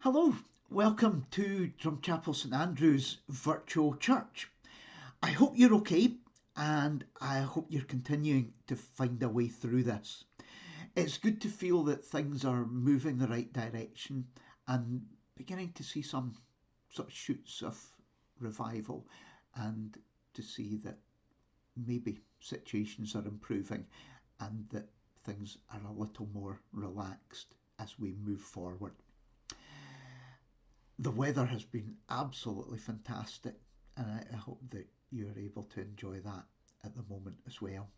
Hello, welcome to Drumchapel St Andrew's virtual church. I hope you're okay and I hope you're continuing to find a way through this. It's good to feel that things are moving the right direction and beginning to see some sort of shoots of revival and to see that maybe situations are improving and that things are a little more relaxed as we move forward. The weather has been absolutely fantastic, and I hope that you're able to enjoy that at the moment as well.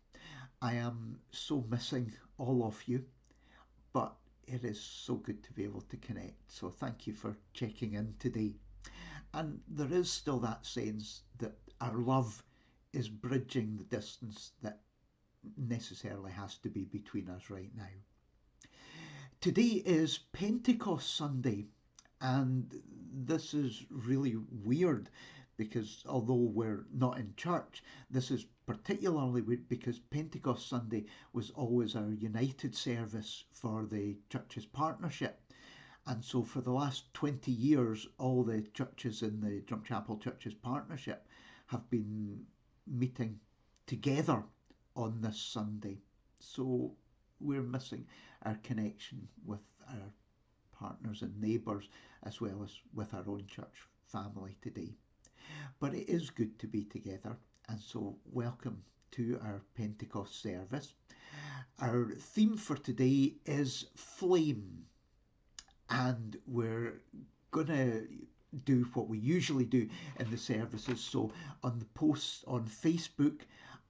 I am so missing all of you, but it is so good to be able to connect. So thank you for checking in today. And there is still that sense that our love is bridging the distance that necessarily has to be between us right now. Today is Pentecost Sunday, and this is really weird because although we're not in church, this is particularly weird because Pentecost Sunday was always our united service for the church's partnership. And so for the last 20 years, all the churches in the Drumchapel Church's partnership have been meeting together on this Sunday. So we're missing our connection with our partners and neighbours as well as with our own church family today. But it is good to be together, and so welcome to our Pentecost service. Our theme for today is flame, and we're going to do what we usually do in the services. So on the posts on Facebook,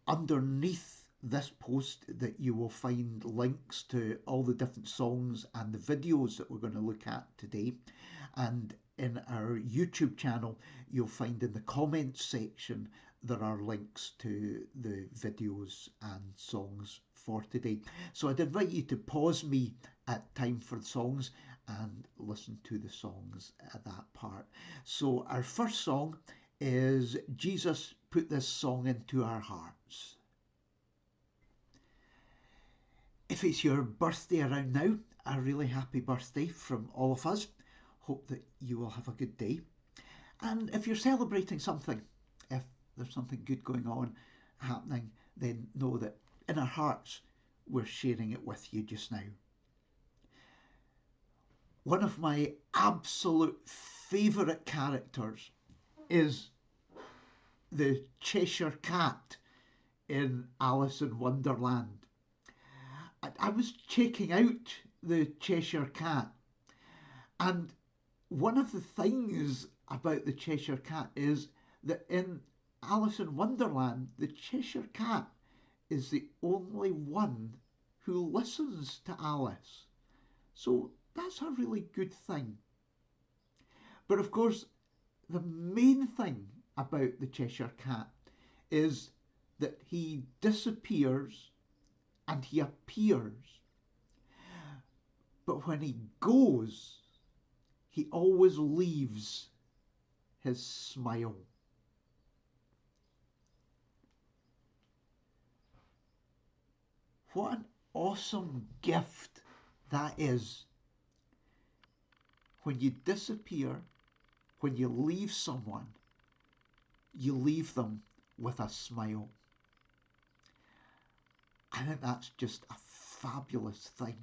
underneath this post that you will find links to all the different songs and the videos that we're going to look at today. And in our YouTube channel, you'll find in the comments section there are links to the videos and songs for today. So I'd invite you to pause me at time for the songs and listen to the songs at that part. So our first song is Jesus Put This Song Into Our Hearts. If it's your birthday around now, a really happy birthday from all of us. Hope that you will have a good day. And if you're celebrating something, if there's something good going on, happening, then know that in our hearts, we're sharing it with you just now. One of my absolute favourite characters is the Cheshire Cat in Alice in Wonderland. I was checking out the Cheshire Cat, and one of the things about the Cheshire Cat is that in Alice in Wonderland, the Cheshire Cat is the only one who listens to Alice. So that's a really good thing. But of course, the main thing about the Cheshire Cat is that he disappears and he appears. But when he goes, he always leaves his smile. What an awesome gift that is. When you disappear, when you leave someone, you leave them with a smile. I think that's just a fabulous thing.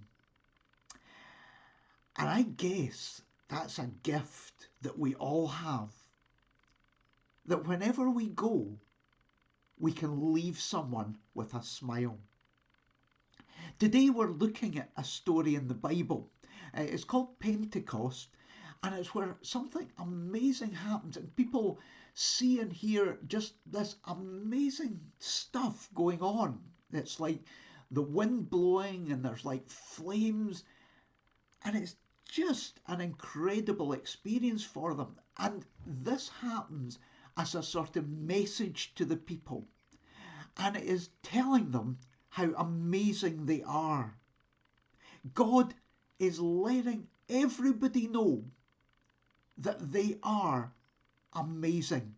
And I guess that's a gift that we all have. That whenever we go, we can leave someone with a smile. Today we're looking at a story in the Bible. It's called Pentecost, and it's where something amazing happens and people see and hear just this amazing stuff going on. It's like the wind blowing and there's like flames, and it's just an incredible experience for them. And this happens as a sort of message to the people, and it is telling them how amazing they are. God is letting everybody know that they are amazing.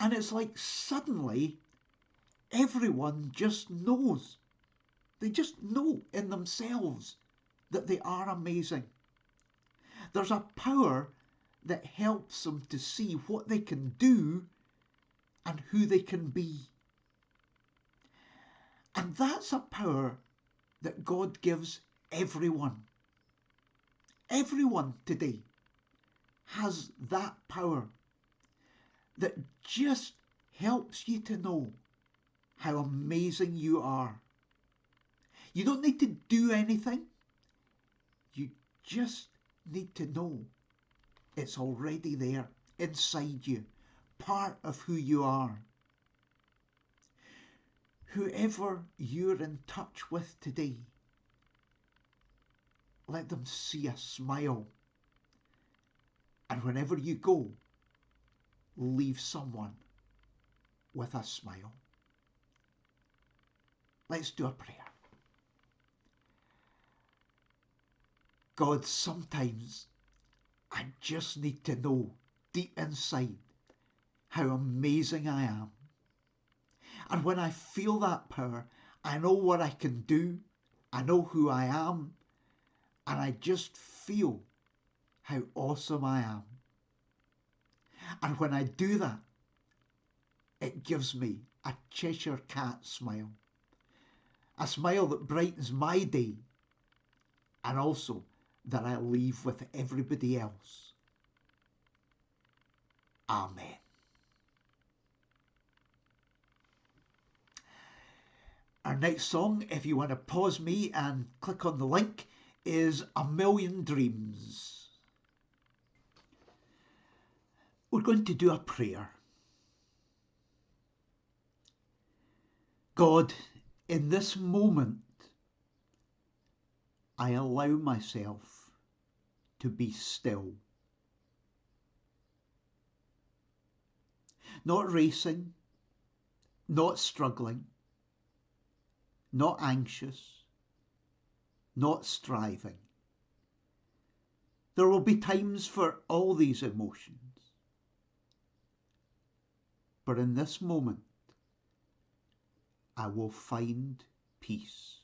And it's like suddenly everyone just knows. They just know in themselves that they are amazing. There's a power that helps them to see what they can do and who they can be. And that's a power that God gives everyone. Everyone today has that power that just helps you to know how amazing you are. You don't need to do anything. You just need to know it's already there inside you, part of who you are. Whoever you're in touch with today, let them see a smile. And whenever you go, leave someone with a smile. Let's do a prayer. God, sometimes I just need to know deep inside how amazing I am. And when I feel that power, I know what I can do, I know who I am, and I just feel how awesome I am. And when I do that, it gives me a Cheshire Cat smile. A smile that brightens my day, and also that I leave with everybody else. Amen. Our next song, if you want to pause me and click on the link, is A Million Dreams. We're going to do a prayer. God, in this moment, I allow myself to be still. Not racing, not struggling, not anxious, not striving. There will be times for all these emotions. But in this moment, I will find peace.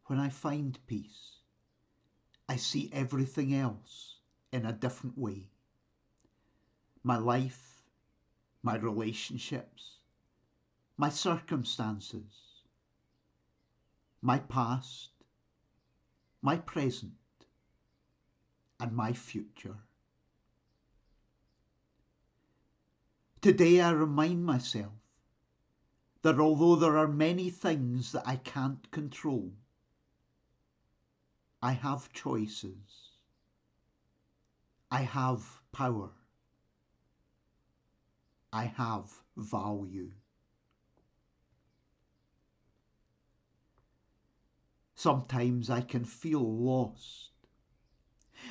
When I find peace, I see everything else in a different way. My life, my relationships, my circumstances, my past, my present, and my future. Today I remind myself that although there are many things that I can't control, I have choices. I have power. I have value. Sometimes I can feel lost.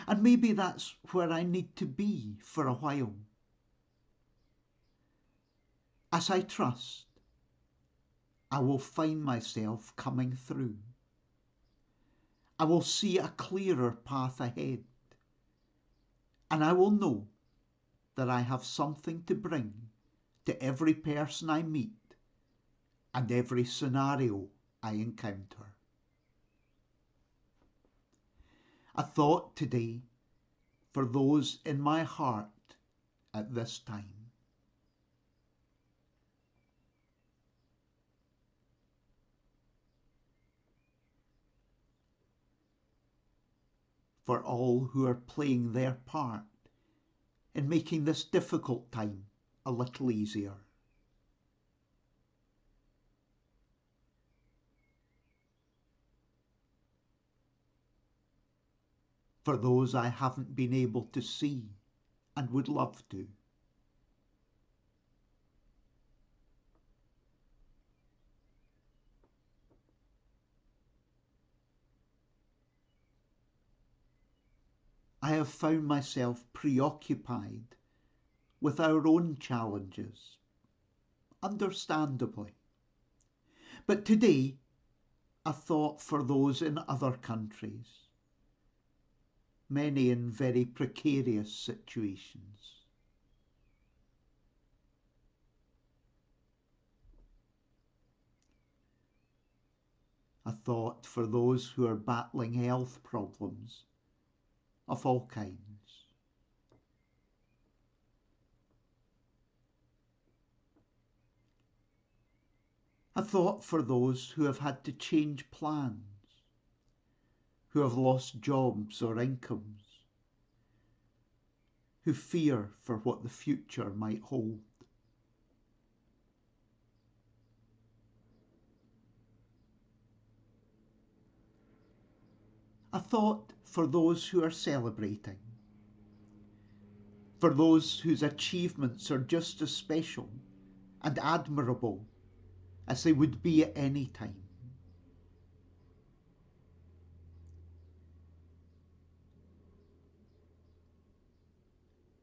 And maybe that's where I need to be for a while. As I trust, I will find myself coming through. I will see a clearer path ahead. And I will know that I have something to bring to every person I meet and every scenario I encounter. A thought today for those in my heart at this time. For all who are playing their part in making this difficult time a little easier. For those I haven't been able to see and would love to. I have found myself preoccupied with our own challenges, understandably. But today, a thought for those in other countries, many in very precarious situations. thought for those who are battling health problems of all kinds. A thought for those who have had to change plans, who have lost jobs or incomes, who fear for what the future might hold. A thought for those who are celebrating, for those whose achievements are just as special and admirable as they would be at any time.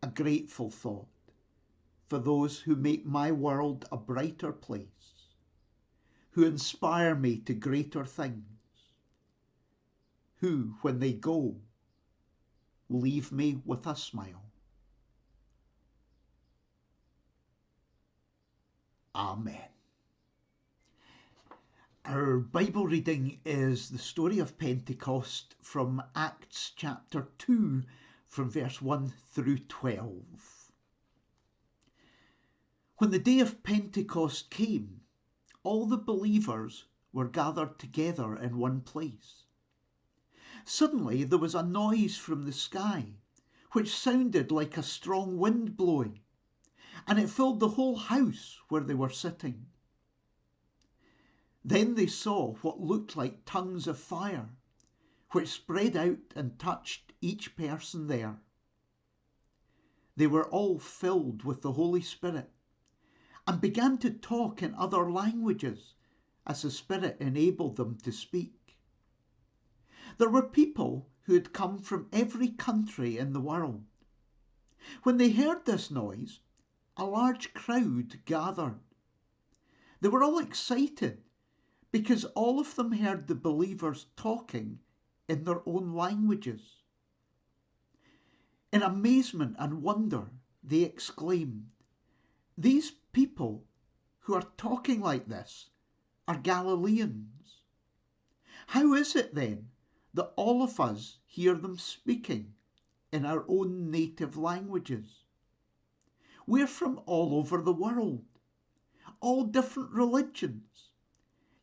A grateful thought for those who make my world a brighter place, who inspire me to greater things, who, when they go, leave me with a smile. Amen. Our Bible reading is the story of Pentecost from Acts chapter 2, from verse 1 through 12. When the day of Pentecost came, all the believers were gathered together in one place. Suddenly there was a noise from the sky, which sounded like a strong wind blowing, and it filled the whole house where they were sitting. Then they saw what looked like tongues of fire, which spread out and touched each person there. They were all filled with the Holy Spirit and began to talk in other languages as the Spirit enabled them to speak. There were people who had come from every country in the world. When they heard this noise, a large crowd gathered. They were all excited because all of them heard the believers talking in their own languages. In amazement and wonder, they exclaimed, "These people who are talking like this are Galileans. How is it then that all of us hear them speaking in our own native languages? We're from all over the world, all different religions,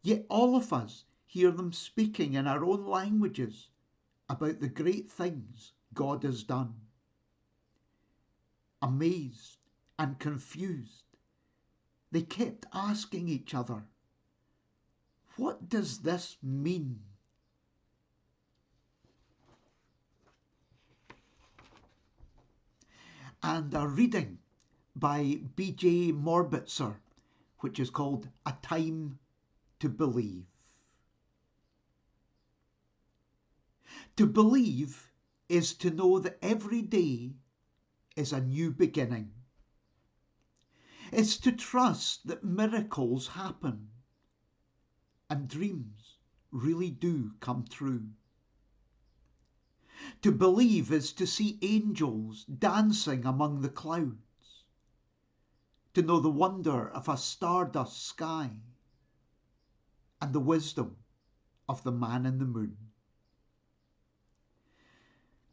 yet all of us hear them speaking in our own languages about the great things God has done." Amazed and confused, they kept asking each other, "What does this mean?" And a reading by B.J. Morbitzer, which is called A Time to Believe. To believe is to know that every day is a new beginning. It's to trust that miracles happen and dreams really do come true. To believe is to see angels dancing among the clouds, to know the wonder of a stardust sky and the wisdom of the man in the moon.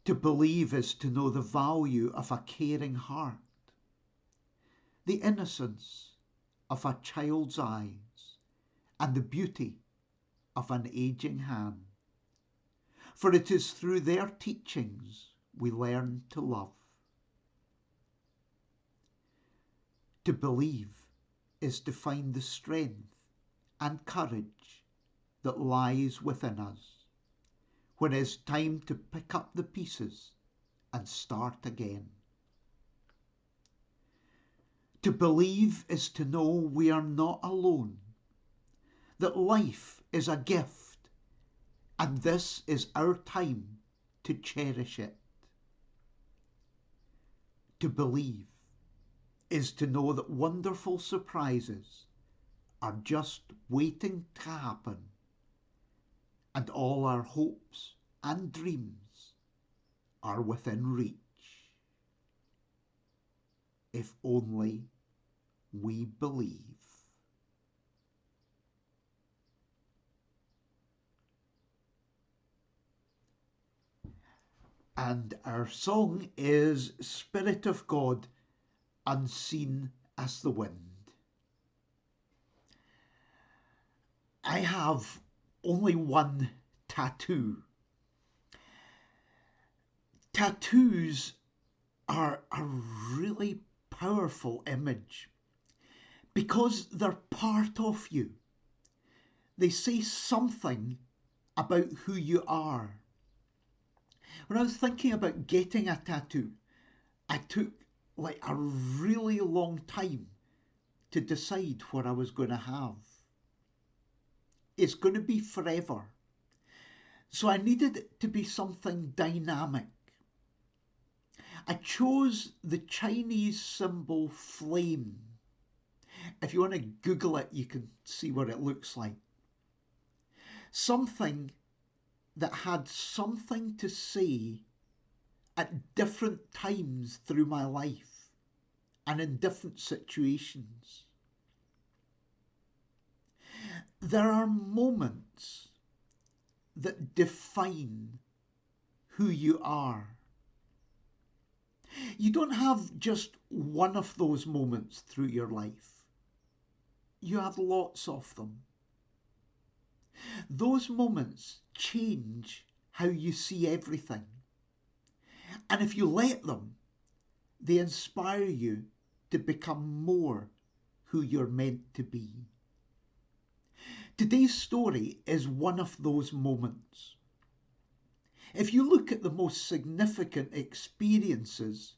To believe is to know the value of a caring heart, the innocence of a child's eyes, and the beauty of an aging hand. For it is through their teachings we learn to love. To believe is to find the strength and courage that lies within us when it's time to pick up the pieces and start again. To believe is to know we are not alone, that life is a gift, and this is our time to cherish it. To believe is to know that wonderful surprises are just waiting to happen, and all our hopes and dreams are within reach, if only we believe. And our song is Spirit of God, Unseen as the Wind. I have only one tattoo. Tattoos are a really powerful image because they're part of you. They say something about who you are. When I was thinking about getting a tattoo, I took like a really long time to decide what I was going to have. It's going to be forever. So I needed it to be something dynamic. I chose the Chinese symbol flame. If you want to Google it, you can see what it looks like. Something that had something to say at different times through my life and in different situations. There are moments that define who you are. You don't have just one of those moments through your life. You have lots of them. Those moments change how you see everything. And if you let them, they inspire you to become more who you're meant to be. Today's story is one of those moments. If you look at the most significant experiences,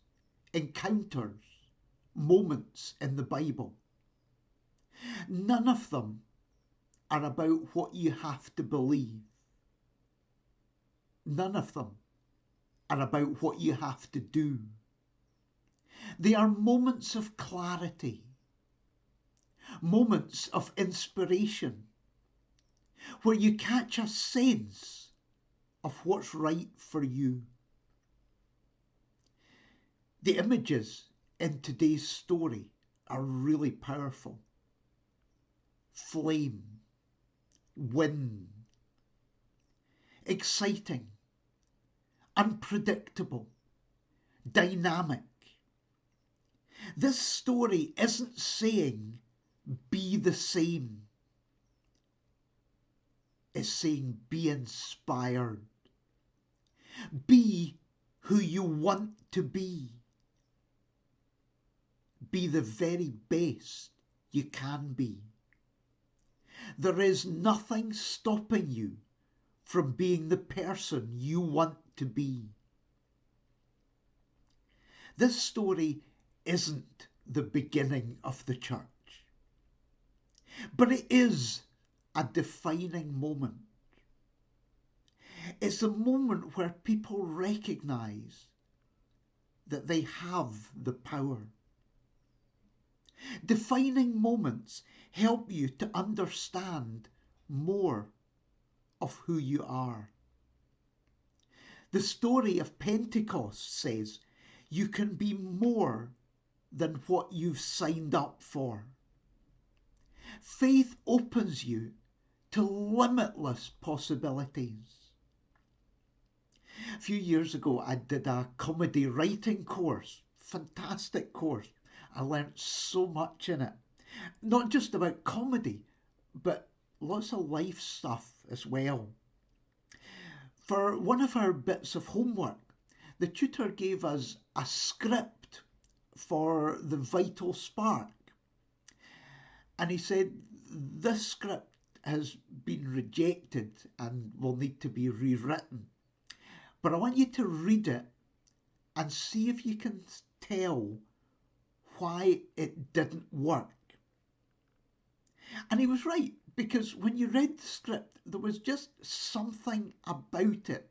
encounters, moments in the Bible, none of them are about what you have to believe. None of them are about what you have to do. They are moments of clarity, moments of inspiration, where you catch a sense of what's right for you. The images in today's story are really powerful. Flame, wind, exciting, unpredictable, dynamic. This story isn't saying be the same. It's saying be inspired. Be who you want to be. Be the very best you can be. There is nothing stopping you from being the person you want to be. This story isn't the beginning of the church, but it is a defining moment. It's a moment where people recognize that they have the power. Defining moments help you to understand more of who you are. The story of Pentecost says you can be more than what you've signed up for. Faith opens you to limitless possibilities. A few years ago, I did a comedy writing course. Fantastic course. I learned so much in it. Not just about comedy, but lots of life stuff as well. For one of our bits of homework, the tutor gave us a script for the vital spark. And he said, this script has been rejected and will need to be rewritten. But I want you to read it and see if you can tell why it didn't work. And he was right, because when you read the script, there was just something about it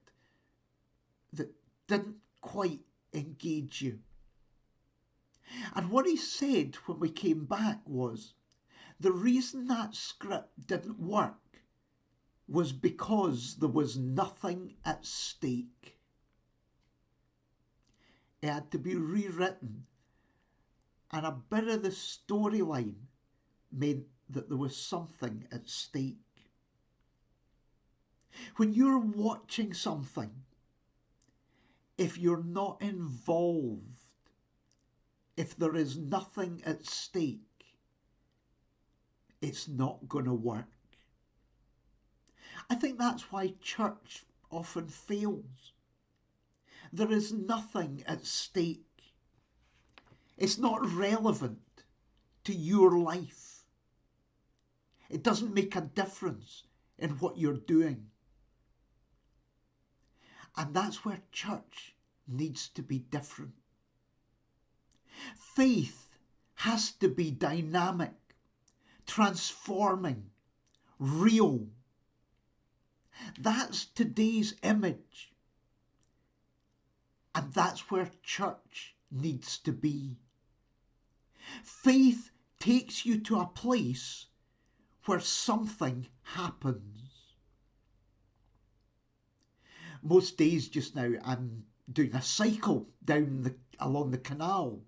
that didn't quite engage you. And what he said when we came back was, the reason that script didn't work was because there was nothing at stake. It had to be rewritten, and a bit of the storyline meant that there was something at stake. When you're watching something, if you're not involved, if there is nothing at stake, it's not going to work. I think that's why church often fails. There is nothing at stake. It's not relevant to your life. It doesn't make a difference in what you're doing. And that's where church needs to be different. Faith has to be dynamic, transforming, real. That's today's image. And that's where church needs to be. Faith takes you to a place where something happens. Most days just now I'm doing a cycle along the canal,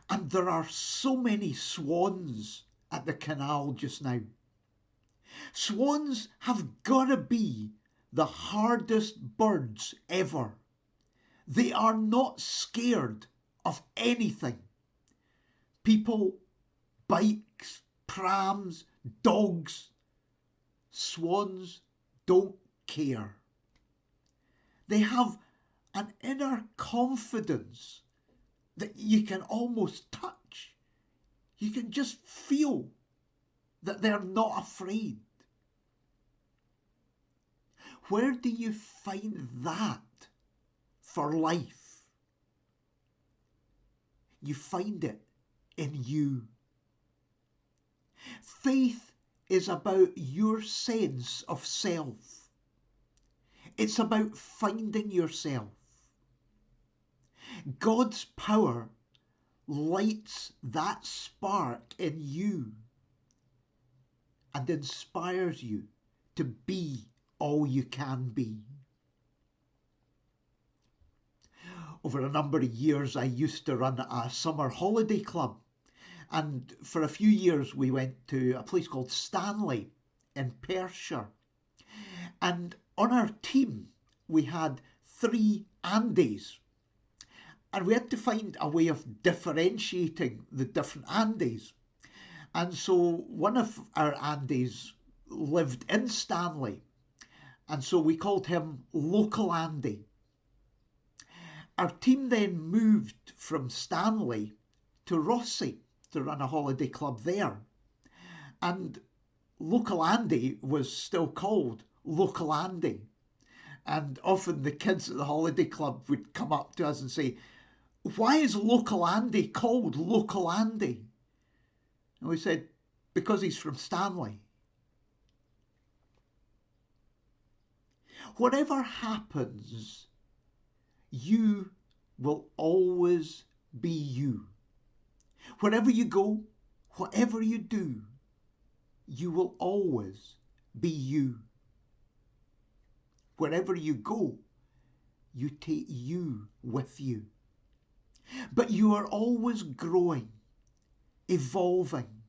and there are so many swans at the canal just now. Swans have got to be the hardest birds ever. They are not scared of anything. People, bikes, prams, dogs. Swans don't care. They have an inner confidence that you can almost touch. You can just feel that they're not afraid. Where do you find that for life? You find it in you. Faith is about your sense of self. It's about finding yourself. God's power lights that spark in you and inspires you to be all you can be. Over a number of years, I used to run a summer holiday club. And for a few years, we went to a place called Stanley in Perthshire. And on our team, we had 3 Andes. And we had to find a way of differentiating the different Andes. And so one of our Andes lived in Stanley. And so we called him Local Andy. Our team then moved from Stanley to Rossi to run a holiday club there. And Local Andy was still called Local Andy. And often the kids at the holiday club would come up to us and say, "Why is Local Andy called Local Andy?" And we said, "Because he's from Stanley." Whatever happens, you will always be you. Wherever you go, whatever you do, you will always be you. Wherever you go, you take you with you. But you are always growing, evolving,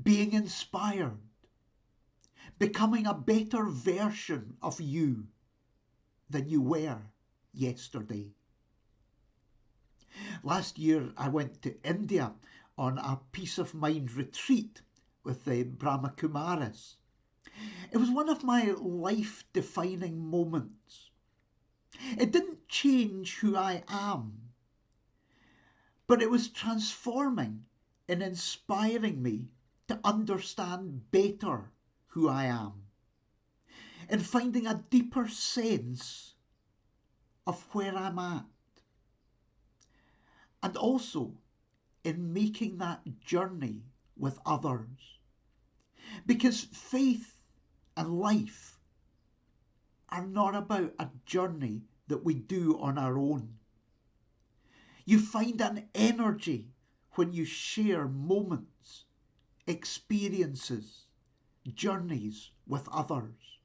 being inspired, becoming a better version of you than you were yesterday. Last year, I went to India on a peace of mind retreat with the Brahmakumaris. It was one of my life-defining moments. It didn't change who I am, but it was transforming and inspiring me to understand better who I am and finding a deeper sense of where I'm at. And also in making that journey with others. Because faith and life are not about a journey that we do on our own. You find an energy when you share moments, experiences, journeys with others.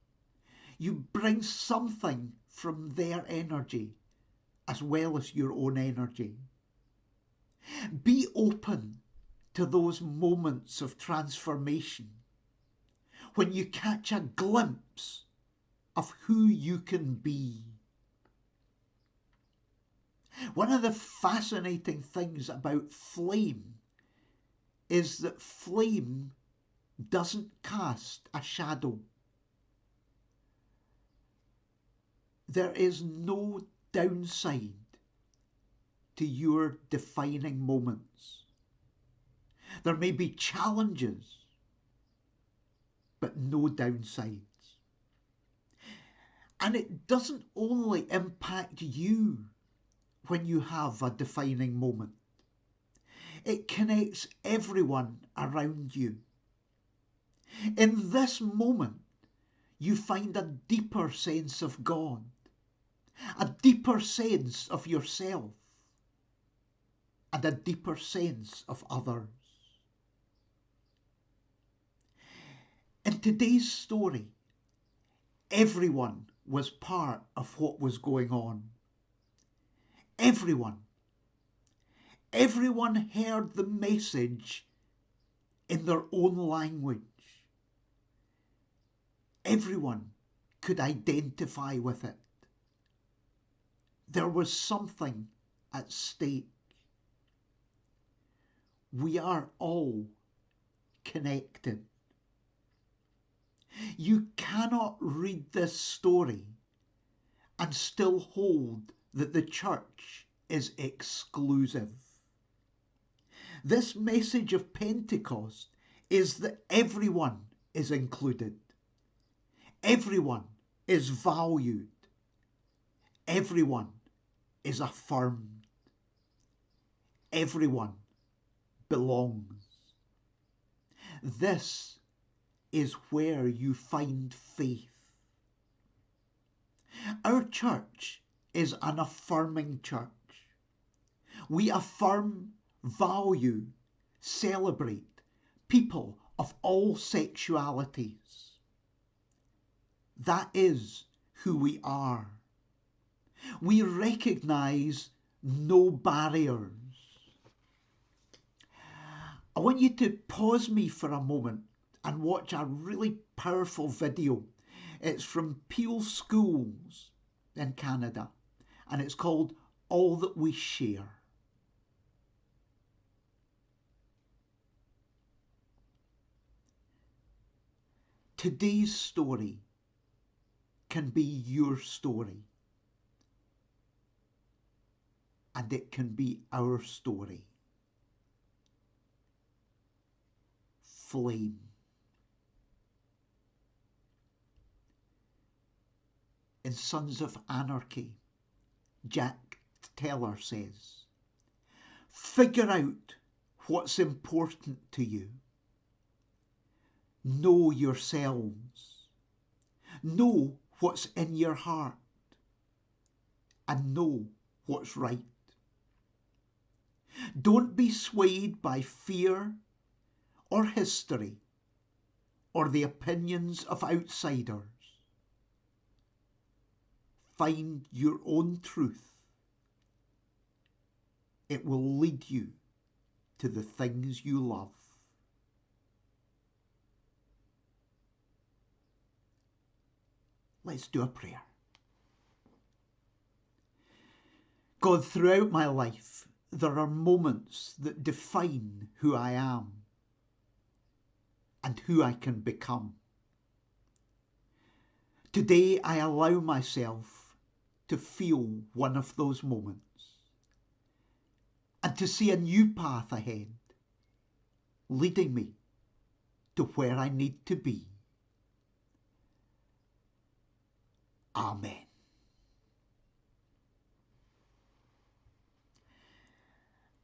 You bring something from their energy as well as your own energy. Be open to those moments of transformation when you catch a glimpse of who you can be. One of the fascinating things about flame is that flame doesn't cast a shadow. There is no downside to your defining moments. There may be challenges, but no downsides. And it doesn't only impact you when you have a defining moment. It connects everyone around you. In this moment, you find a deeper sense of God, a deeper sense of yourself, and a deeper sense of others. In today's story, everyone was part of what was going on. Everyone. Everyone heard the message in their own language. Everyone could identify with it. There was something at stake. We are all connected. You cannot read this story and still hold that the church is exclusive. This message of Pentecost is that everyone is included. Everyone is valued. Everyone is affirmed. Everyone belongs. This is where you find faith. Our church is an affirming church. We affirm, value, celebrate people of all sexualities. That is who we are. We recognize no barriers. I want you to pause me for a moment and watch a really powerful video. It's from Peel Schools in Canada, and it's called All That We Share. Today's story can be your story, and it can be our story. Flame. In Sons of Anarchy, Jack Teller says, figure out what's important to you. Know yourselves. Know what's in your heart. And know what's right. Don't be swayed by fear or history or the opinions of outsiders. Find your own truth. It will lead you to the things you love. Let's do a prayer. God, throughout my life, there are moments that define who I am and who I can become. Today, I allow myself to feel one of those moments and to see a new path ahead, leading me to where I need to be. Amen.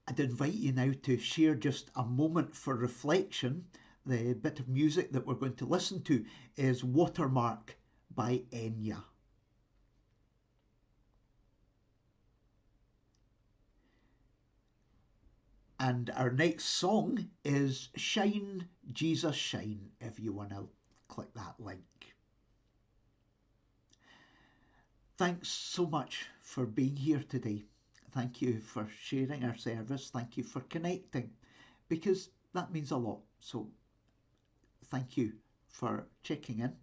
I'd invite you now to share just a moment for reflection. The bit of music that we're going to listen to is Watermark by Enya. And our next song is Shine, Jesus Shine, if you want to click that link. Thanks so much for being here today. Thank you for sharing our service. Thank you for connecting, because that means a lot. So thank you for checking in.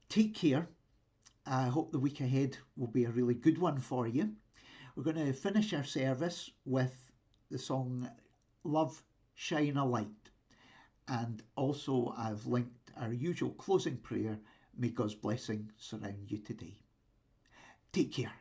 Take care. I hope the week ahead will be a really good one for you. We're going to finish our service with the song Love Shine a Light. And also, I've linked our usual closing prayer. May God's blessing surround you today. Take care.